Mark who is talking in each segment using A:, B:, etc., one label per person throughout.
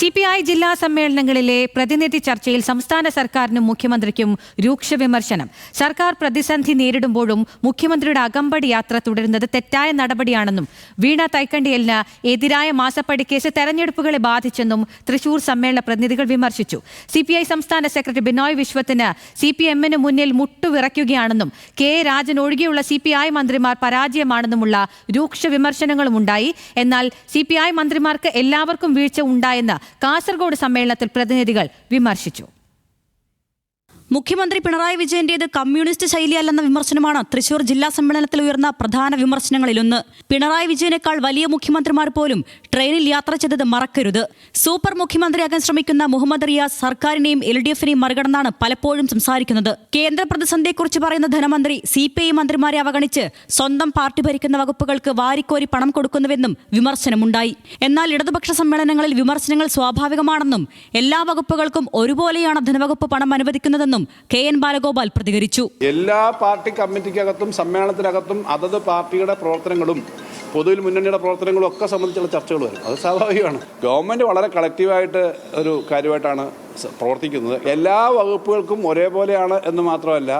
A: CPI ജില്ലാ സമ്മേളനങ്ങളിലെ പ്രതിനിധി ചർച്ചയിൽ സംസ്ഥാന സർക്കാരിനും മുഖ്യമന്ത്രിക്കും രൂക്ഷ വിമർശനം. സർക്കാർ പ്രതിസന്ധി നേരിടുമ്പോഴും മുഖ്യമന്ത്രിയുടെ അകമ്പടി യാത്ര തുടരുന്നത് തെറ്റായ നടപടിയാണെന്നും വീണ തൈക്കണ്ടിയലിന് എതിരായ മാസപ്പടിക്കേസ് തെരഞ്ഞെടുപ്പുകളെ ബാധിച്ചെന്നും തൃശൂർ സമ്മേളന പ്രതിനിധികൾ വിമർശിച്ചു. CPI സംസ്ഥാന സെക്രട്ടറി ബിനോയ് വിശ്വത്തിന് CPM-ന് മുന്നിൽ മുട്ടുവിറയ്ക്കുകയാണെന്നും കെ രാജൻ ഒഴികെയുള്ള CPI മന്ത്രിമാർ പരാജയമാണെന്നുമുള്ള രൂക്ഷ വിമർശനങ്ങളുമുണ്ടായി. എന്നാൽ CPI മന്ത്രിമാർക്ക് എല്ലാവർക്കും വീഴ്ച ഉണ്ടായെന്ന് കാസർഗോഡ് സമ്മേളനത്തിൽ പ്രതിനിധികൾ വിമർശിച്ചു.
B: മുഖ്യമന്ത്രി പിണറായി വിജയന്റേത് കമ്മ്യൂണിസ്റ്റ് ശൈലിയല്ലെന്ന വിമർശനമാണ് തൃശൂർ ജില്ലാ സമ്മേളനത്തിൽ ഉയർന്ന പ്രധാന വിമർശനങ്ങളിലൊന്ന്. പിണറായി വിജയനേക്കാൾ വലിയ മുഖ്യമന്ത്രിമാർ പോലും ട്രെയിനിൽ യാത്ര ചെയ്തത് മറക്കരുത്. സൂപ്പർ മുഖ്യമന്ത്രിയാകാൻ ശ്രമിക്കുന്ന മുഹമ്മദ് റിയാസ് സർക്കാരിനെയും LDF-നെയും മറികടന്നാണ് പലപ്പോഴും സംസാരിക്കുന്നത്. കേന്ദ്ര പ്രതിസന്ധിയെക്കുറിച്ച് പറയുന്ന ധനമന്ത്രി CPI മന്ത്രിമാരെ അവഗണിച്ച് സ്വന്തം പാർട്ടി ഭരിക്കുന്ന വകുപ്പുകൾക്ക് വാരിക്കോരി പണം കൊടുക്കുന്നുവെന്നും വിമർശനമുണ്ടായി. എന്നാൽ ഇടതുപക്ഷ സമ്മേളനങ്ങളിൽ വിമർശനങ്ങൾ സ്വാഭാവികമാണെന്നും എല്ലാ വകുപ്പുകൾക്കും ഒരുപോലെയാണ് ധനവകുപ്പ് പണം അനുവദിക്കുന്നതെന്നും KN ബാലഗോപാൽ പ്രതികരിച്ചു.
C: എല്ലാ പാർട്ടി കമ്മിറ്റിക്കകത്തും സമ്മേളനത്തിനകത്തും അതത് പാർട്ടിയുടെ പ്രവർത്തനങ്ങളും പൊതുവിൽ മുന്നണിയുടെ പ്രവർത്തനങ്ങളും ഒക്കെ സംബന്ധിച്ചുള്ള ചർച്ചകൾ വരും. അത് സ്വാഭാവികമാണ്. ഗവൺമെൻറ് വളരെ കളക്റ്റീവായിട്ട് ഒരു കാര്യമായിട്ടാണ് പ്രവർത്തിക്കുന്നത്. എല്ലാ വകുപ്പുകൾക്കും ഒരേപോലെയാണ് എന്ന് മാത്രമല്ല,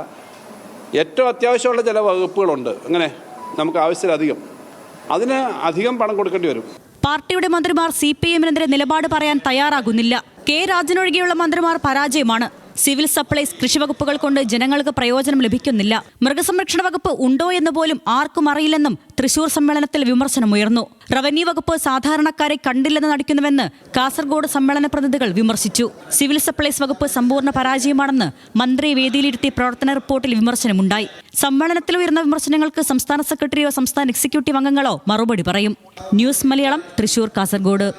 C: ഏറ്റവും അത്യാവശ്യമുള്ള ചില വകുപ്പുകളുണ്ട്, അങ്ങനെ നമുക്ക് ആവശ്യത്തിലധികം, അതിന് അധികം പണം കൊടുക്കേണ്ടി വരും.
B: പാർട്ടിയുടെ മന്ത്രിമാർ CPM-നെതിരെ നിലപാട് പറയാൻ തയ്യാറാകുന്നില്ല. കെ രാജനൊഴികെയുള്ള മന്ത്രിമാർ പരാജയമാണ്. സിവിൽ സപ്ലൈസ്, കൃഷിവകുപ്പുകൾ കൊണ്ട് ജനങ്ങൾക്ക് പ്രയോജനം ലഭിക്കുന്നില്ല. മൃഗസംരക്ഷണ വകുപ്പ് ഉണ്ടോ എന്ന് പോലും ആർക്കും അറിയില്ലെന്നും തൃശൂർ സമ്മേളനത്തിൽ വിമർശനമുയർന്നു. റവന്യൂ വകുപ്പ് സാധാരണക്കാരെ കണ്ടില്ലെന്ന് നടിക്കുന്നുവെന്ന് കാസർഗോഡ് സമ്മേളന പ്രതിനിധികൾ വിമർശിച്ചു. സിവിൽ സപ്ലൈസ് വകുപ്പ് സമ്പൂർണ്ണ പരാജയമാണെന്ന് മന്ത്രിയെ വേദിയിലിരുത്തി പ്രവർത്തന റിപ്പോർട്ടിൽ വിമർശനമുണ്ടായി. സമ്മേളനത്തിൽ ഉയർന്ന വിമർശനങ്ങൾക്ക് സംസ്ഥാന സെക്രട്ടറിയോ സംസ്ഥാന എക്സിക്യൂട്ടീവ് അംഗങ്ങളോ മറുപടി പറയും. ന്യൂസ് മലയാളം, തൃശൂർ, കാസർഗോഡ്.